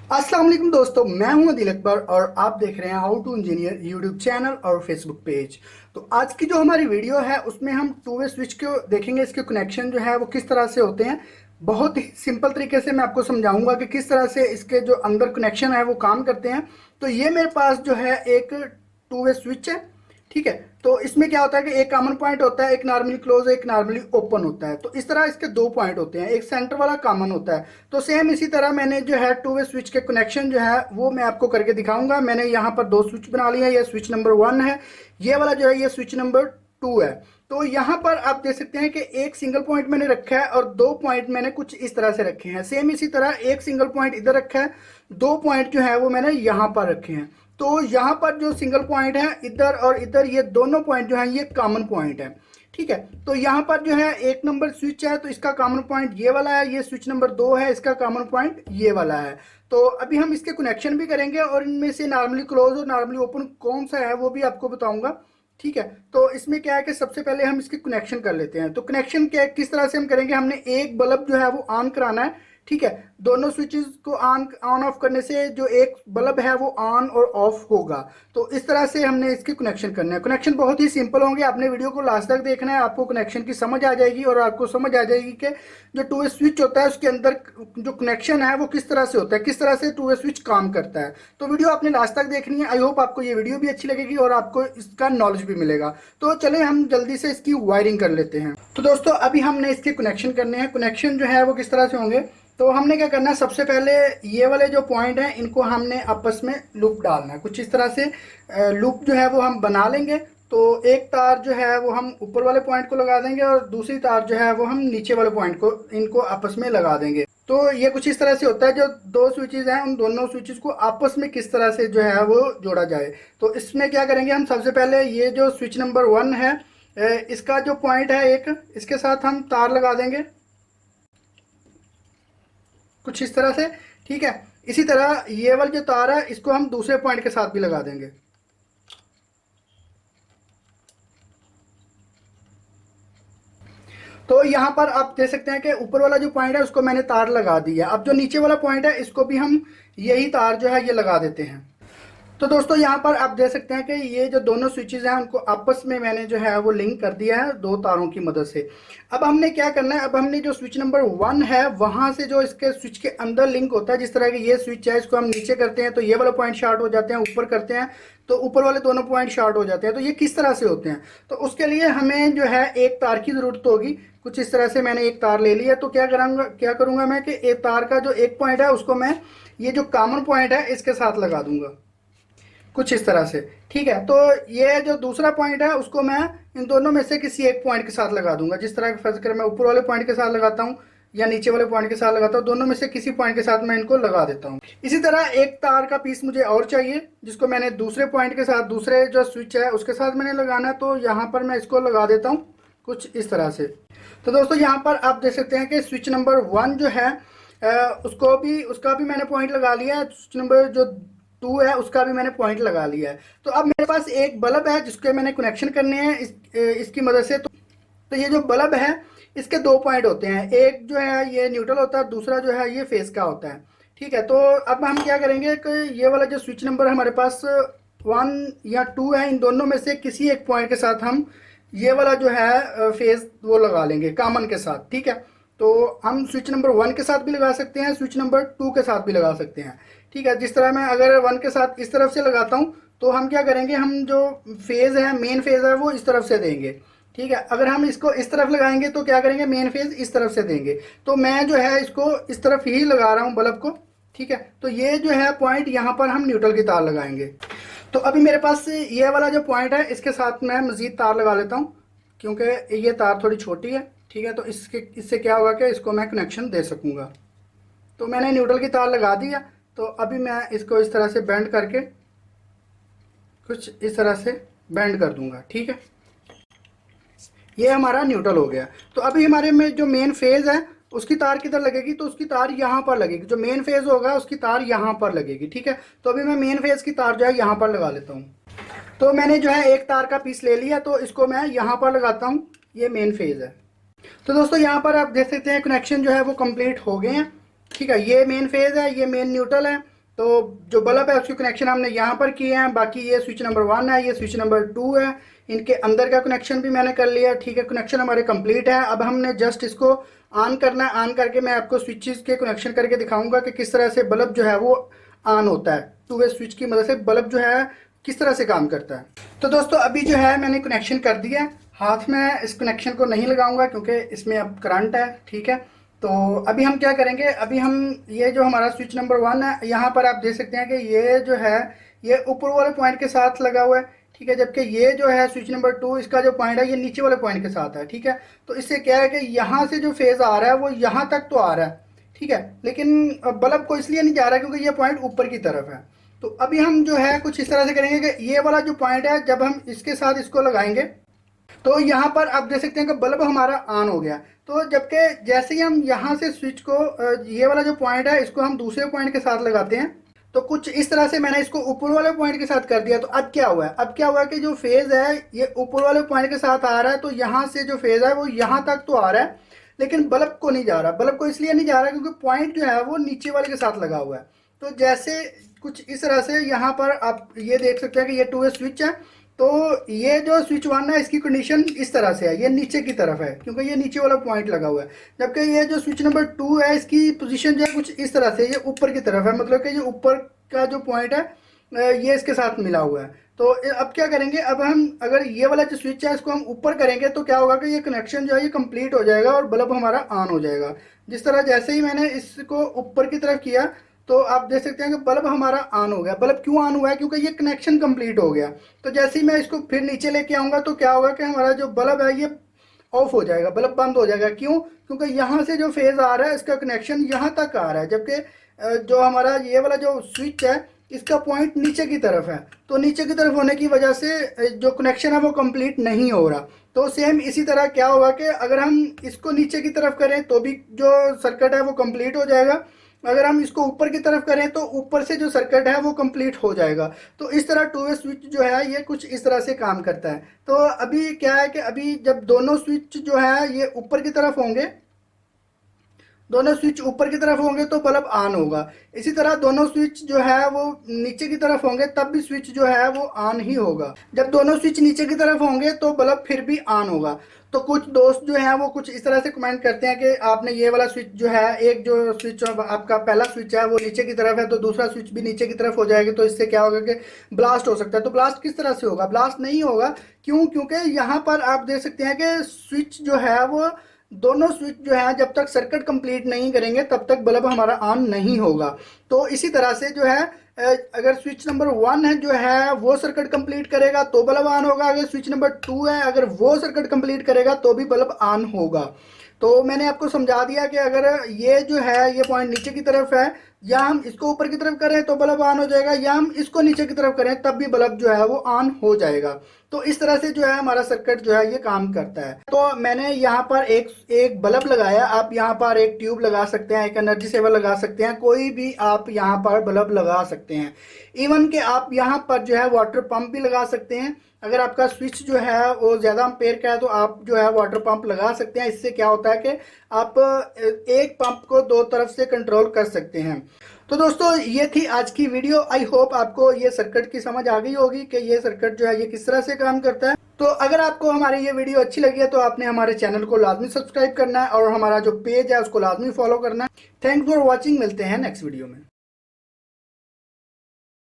अस्सलाम वालेकुम दोस्तों, मैं हूं अदिल अकबर और आप देख रहे हैं how to engineer YouTube channel और फेसबुक पेज। तो आज की जो हमारी वीडियो है उसमें हम टू वे स्विच को देखेंगे। इसके कनेक्शन जो है वो किस तरह से होते हैं। बहुत ही सिंपल तरीके से मैं आपको समझाऊंगा कि किस तरह से इसके जो अंदर कनेक्शन है वो काम करते हैं। तो ये मेरे पास जो है एक टू वे स्विच है, ठीक है। तो इसमें क्या होता है कि एक कॉमन पॉइंट होता है, एक नॉर्मली क्लोज, एक नॉर्मली ओपन होता है। तो इस तरह इसके दो पॉइंट होते हैं, एक सेंटर वाला कॉमन होता है। तो सेम इसी तरह मैंने जो है टू वे स्विच के कनेक्शन जो है वो मैं आपको करके दिखाऊंगा। मैंने यहाँ पर दो स्विच बना लिया है। ये स्विच नंबर 1 है, ये वाला जो है ये स्विच नंबर 2 है। तो यहाँ पर आप देख सकते हैं कि एक सिंगल पॉइंट मैंने रखा है और दो पॉइंट मैंने कुछ इस तरह से रखे हैं। सेम इसी तरह एक सिंगल पॉइंट इधर रखा है, दो पॉइंट जो है वो मैंने यहाँ पर रखे हैं। तो यहाँ पर जो सिंगल पॉइंट है इधर और इधर, ये दोनों पॉइंट जो है ये कॉमन पॉइंट है, ठीक है। तो यहाँ पर जो है एक नंबर स्विच है तो इसका कॉमन पॉइंट ये वाला है, ये स्विच नंबर 2 है, इसका कॉमन पॉइंट ये वाला है। तो अभी हम इसके कनेक्शन भी करेंगे और इनमें से नॉर्मली क्लोज और नॉर्मली ओपन कौन सा है वो भी आपको बताऊंगा, ठीक है। तो इसमें क्या है कि सबसे पहले हम इसके कनेक्शन कर लेते हैं। तो कनेक्शन क्या किस तरह से हम करेंगे, हमने एक बल्ब जो है वो ऑन कराना है, ठीक है। दोनों स्विचेस को ऑन ऑन ऑफ करने से जो एक बल्ब है वो ऑन और ऑफ होगा। तो इस तरह से हमने इसके कनेक्शन करना है। कनेक्शन बहुत ही सिंपल होंगे, आपने वीडियो को लास्ट तक देखना है, आपको कनेक्शन की समझ आ जाएगी और आपको समझ आ जाएगी कि जो टू वे स्विच होता है उसके अंदर जो कनेक्शन है वो किस तरह से होता है, किस तरह से टू वे स्विच काम करता है। तो वीडियो आपने लास्ट तक देखनी है। आई होप आपको ये वीडियो भी अच्छी लगेगी और आपको इसका नॉलेज भी मिलेगा। तो चले हम जल्दी से इसकी वायरिंग कर लेते हैं। तो दोस्तों अभी हमने इसके कनेक्शन करने हैं। कनेक्शन जो है वो किस तरह से होंगे, तो हमने क्या करना है, सबसे पहले ये वाले जो पॉइंट हैं इनको हमने आपस में लूप डालना है। कुछ इस तरह से लूप जो है वो हम बना लेंगे। तो एक तार जो है वो हम ऊपर वाले पॉइंट को लगा देंगे और दूसरी तार जो है वो हम नीचे वाले पॉइंट को इनको आपस में लगा देंगे। तो ये कुछ इस तरह से होता है, जो दो स्विचेस हैं उन दोनों स्विचेस को आपस में किस तरह से जो है वो जोड़ा जाए। तो इसमें क्या करेंगे, हम सबसे पहले ये जो स्विच नंबर 1 है इसका जो पॉइंट है एक, इसके साथ हम तार लगा देंगे कुछ इस तरह से, ठीक है। इसी तरह ये वाला जो तार है इसको हम दूसरे पॉइंट के साथ भी लगा देंगे। तो यहाँ पर आप देख सकते हैं कि ऊपर वाला जो पॉइंट है उसको मैंने तार लगा दिया। अब जो नीचे वाला पॉइंट है इसको भी हम यही तार जो है ये लगा देते हैं। तो दोस्तों यहाँ पर आप देख सकते हैं कि ये जो दोनों स्विचेस हैं उनको आपस में मैंने जो है वो लिंक कर दिया है दो तारों की मदद से। अब हमने क्या करना है, अब हमने जो स्विच नंबर 1 है वहां से जो इसके स्विच के अंदर लिंक होता है, जिस तरह की ये स्विच है इसको हम नीचे करते हैं तो ये वाला पॉइंट शॉर्ट हो जाते हैं, ऊपर करते हैं तो ऊपर वाले दोनों पॉइंट शॉर्ट हो जाते हैं। तो ये किस तरह से होते हैं, तो उसके लिए हमें जो है एक तार की जरूरत होगी। कुछ इस तरह से मैंने एक तार ले लिया। तो क्या करूंगा मैं कि एक तार का जो एक पॉइंट है उसको मैं ये जो कॉमन पॉइंट है इसके साथ लगा दूंगा कुछ इस तरह से, ठीक है। तो ये जो दूसरा पॉइंट है उसको मैं इन दोनों में से किसी एक पॉइंट के साथ लगा दूंगा। जिस तरह फर्ज कर मैं ऊपर वाले पॉइंट के साथ लगाता हूँ या नीचे वाले पॉइंट के साथ लगाता हूँ, दोनों में से किसी पॉइंट के साथ मैं इनको लगा देता हूँ। इसी तरह एक तार का पीस मुझे और चाहिए जिसको मैंने दूसरे पॉइंट के साथ, दूसरे जो स्विच है उसके साथ मैंने लगाना है। तो यहाँ पर मैं इसको लगा देता हूँ कुछ इस तरह से। तो दोस्तों यहाँ पर आप देख सकते हैं कि स्विच नंबर 1 जो है उसका भी मैंने पॉइंट लगा लिया है। स्विच नंबर जो 2 है उसका भी मैंने पॉइंट लगा लिया है। तो अब मेरे पास एक बल्ब है जिसके मैंने कनेक्शन करने हैं इसकी मदद से। तो ये जो बल्ब है इसके दो पॉइंट होते हैं, एक जो है ये न्यूट्रल होता है, दूसरा जो है ये फेस का होता है, ठीक है। तो अब हम क्या करेंगे कि ये वाला जो स्विच नंबर हमारे पास 1 या 2 है, इन दोनों में से किसी एक पॉइंट के साथ हम ये वाला जो है फेस वो लगा लेंगे कॉमन के साथ, ठीक है। तो हम स्विच नंबर 1 के साथ भी लगा सकते हैं, स्विच नंबर 2 के साथ भी लगा सकते हैं, ठीक है। जिस तरह मैं अगर 1 के साथ इस तरफ से लगाता हूं तो हम क्या करेंगे, हम जो फेज है मेन फेज है वो इस तरफ से देंगे, ठीक है। अगर हम इसको इस तरफ लगाएंगे तो क्या करेंगे, मेन फेज इस तरफ से देंगे। तो मैं जो है इसको इस तरफ ही लगा रहा हूं बल्ब को, ठीक है। तो ये जो है पॉइंट यहाँ पर हम न्यूट्रल की तार लगाएंगे। तो अभी मेरे पास ये वाला जो पॉइंट है इसके साथ मैं मजीद तार लगा लेता हूँ क्योंकि ये तार थोड़ी छोटी है, ठीक है। तो इससे क्या होगा कि इसको मैं कनेक्शन दे सकूंगा। तो मैंने न्यूट्रल की तार लगा दिया। तो अभी मैं इसको इस तरह से बेंड करके कुछ इस तरह से बेंड कर दूंगा, ठीक है। ये हमारा न्यूट्रल हो गया। तो अभी हमारे में जो मेन फेज है उसकी तार किधर लगेगी, तो उसकी तार यहाँ पर लगेगी। जो मेन फेज होगा उसकी तार यहाँ पर लगेगी, ठीक है। तो अभी मैं मेन फेज की तार जो है यहाँ पर लगा लेता हूँ। तो मैंने जो है एक तार का पीस ले लिया तो इसको मैं यहाँ पर लगाता हूँ, ये मेन फेज है। तो दोस्तों यहाँ पर आप देख सकते हैं कनेक्शन जो है वो कंप्लीट हो गए हैं, ठीक है। ये मेन फेज है, ये मेन न्यूट्रल है। तो जो बल्ब है उसके कनेक्शन हमने यहाँ पर किए हैं। बाकी ये स्विच नंबर 1 है, ये स्विच नंबर 2 है, इनके अंदर का कनेक्शन भी मैंने कर लिया। ठीक है, कनेक्शन हमारे कंप्लीट है। अब हमने जस्ट इसको ऑन करना है। ऑन करके मैं आपको स्विचेस के कनेक्शन करके दिखाऊंगा कि किस तरह से बल्ब जो है वो ऑन होता है। 2 वे स्विच की मदद से बल्ब जो है किस तरह से काम करता है। तो दोस्तों अभी जो है मैंने कनेक्शन कर दिया है। हाथ में इस कनेक्शन को नहीं लगाऊंगा क्योंकि इसमें अब करंट है। ठीक है, तो अभी हम क्या करेंगे, अभी हम ये जो हमारा स्विच नंबर 1 है, यहाँ पर आप देख सकते हैं कि ये जो है ये ऊपर वाले पॉइंट के साथ लगा हुआ है। ठीक है, जबकि ये जो है स्विच नंबर 2 इसका जो पॉइंट है ये नीचे वाले पॉइंट के साथ है। ठीक है, तो इससे क्या है कि यहाँ से जो फेज आ रहा है वो यहाँ तक तो आ रहा है। ठीक है, लेकिन बल्ब को इसलिए नहीं जा रहा क्योंकि ये पॉइंट ऊपर की तरफ है। तो अभी हम जो है कुछ इस तरह से करेंगे कि ये वाला जो पॉइंट है जब हम इसके साथ इसको लगाएंगे तो यहाँ पर आप देख सकते हैं कि बल्ब हमारा ऑन हो गया। तो जबकि जैसे ही हम यहाँ से स्विच को ये वाला जो पॉइंट है इसको हम दूसरे पॉइंट के साथ लगाते हैं, तो कुछ इस तरह से मैंने इसको ऊपर वाले पॉइंट के साथ कर दिया। तो अब क्या हुआ है, अब क्या हुआ कि जो फेज है ये ऊपर वाले पॉइंट के साथ आ रहा है। तो यहाँ से जो फेज है वो यहाँ तक तो आ रहा है, लेकिन बल्ब को नहीं जा रहा। बल्ब को इसलिए नहीं जा रहा क्योंकि पॉइंट जो है वो नीचे वाले के साथ लगा हुआ है। तो जैसे कुछ इस तरह से यहाँ पर आप ये देख सकते हैं कि ये 2 वे स्विच है। तो ये जो स्विच 1 है इसकी कंडीशन इस तरह से है, ये नीचे की तरफ है क्योंकि ये नीचे वाला पॉइंट लगा हुआ है। जबकि ये जो स्विच नंबर 2 है इसकी पोजीशन जो है कुछ इस तरह से, ये ऊपर की तरफ है, मतलब कि ये ऊपर का जो पॉइंट है ये इसके साथ मिला हुआ है। तो अब क्या करेंगे, अब हम अगर ये वाला जो स्विच है इसको हम ऊपर करेंगे तो क्या होगा कि ये कनेक्शन जो है ये कंप्लीट हो जाएगा और बल्ब हमारा ऑन हो जाएगा। जिस तरह जैसे ही मैंने इसको ऊपर की तरफ किया तो आप देख सकते हैं कि बल्ब हमारा ऑन हो गया। बल्ब क्यों ऑन हुआ है, क्योंकि ये कनेक्शन कंप्लीट हो गया। तो जैसे ही मैं इसको फिर नीचे लेके आऊंगा तो क्या होगा कि हमारा जो बल्ब है ये ऑफ हो जाएगा, बल्ब बंद हो जाएगा। क्यों, क्योंकि यहाँ से जो फेज आ रहा है इसका कनेक्शन यहाँ तक आ रहा है, जबकि जो हमारा ये वाला जो स्विच है इसका पॉइंट नीचे की तरफ है। तो नीचे की तरफ होने की वजह से जो कनेक्शन है वो कंप्लीट नहीं हो रहा। तो सेम इसी तरह क्या होगा कि अगर हम इसको नीचे की तरफ करें तो भी जो सर्किट है वो कंप्लीट हो जाएगा, अगर हम इसको ऊपर की तरफ करें तो ऊपर से जो सर्किट है वो कंप्लीट हो जाएगा। तो इस तरह 2 वे स्विच जो है ये कुछ इस तरह से काम करता है। तो अभी क्या है कि अभी जब दोनों स्विच जो है ये ऊपर की तरफ होंगे, दोनों स्विच ऊपर की तरफ होंगे तो बल्ब ऑन होगा। इसी तरह दोनों स्विच जो है वो नीचे की तरफ होंगे तब भी स्विच जो है वो ऑन ही होगा। जब दोनों स्विच नीचे की तरफ होंगे तो बल्ब फिर भी ऑन होगा। तो कुछ दोस्त जो हैं वो कुछ इस तरह से कमेंट करते हैं कि आपने ये वाला स्विच जो है, एक जो स्विच आपका पहला स्विच है वो नीचे की तरफ है तो दूसरा स्विच भी नीचे की तरफ हो जाएगा, तो इससे क्या होगा कि ब्लास्ट हो सकता है। तो ब्लास्ट किस तरह से होगा, ब्लास्ट नहीं होगा। क्यों, क्योंकि यहाँ पर आप देख सकते हैं कि स्विच जो है वो दोनों स्विच जो है जब तक सर्किट कंप्लीट नहीं करेंगे तब तक बल्ब हमारा ऑन नहीं होगा। तो इसी तरह से जो है अगर स्विच नंबर 1 है जो है वो सर्किट कंप्लीट करेगा तो बल्ब ऑन होगा। अगर स्विच नंबर 2 है अगर वो सर्किट कंप्लीट करेगा तो भी बल्ब ऑन होगा। तो मैंने आपको समझा दिया कि अगर ये जो है ये पॉइंट नीचे की तरफ है, या हम इसको ऊपर की तरफ करें तो बल्ब ऑन हो जाएगा, या हम इसको नीचे की तरफ करें तब भी बल्ब जो है वो ऑन हो जाएगा। तो इस तरह से जो है हमारा सर्किट जो है ये काम करता है। तो मैंने यहाँ पर एक बल्ब लगाया, आप यहाँ पर एक ट्यूब लगा सकते हैं, एक एनर्जी सेवर लगा सकते हैं, कोई भी आप यहाँ पर बल्ब लगा सकते हैं। इवन कि आप यहाँ पर जो है वाटर पंप भी लगा सकते हैं। अगर आपका स्विच जो है वो ज़्यादा एम्पेयर का है तो आप जो है वाटर पंप लगा सकते हैं। इससे क्या होता है कि आप एक पंप को 2 तरफ से कंट्रोल कर सकते हैं। तो दोस्तों ये थी आज की वीडियो। आई होप आपको ये सर्किट की समझ आ गई होगी कि ये सर्किट जो है ये किस तरह से काम करता है। तो अगर आपको हमारी ये वीडियो अच्छी लगी है तो आपने हमारे चैनल को लाजमी सब्सक्राइब करना है और हमारा जो पेज है उसको लाजमी फॉलो करना है। थैंक्स फॉर वॉचिंग, मिलते हैं नेक्स्ट वीडियो में।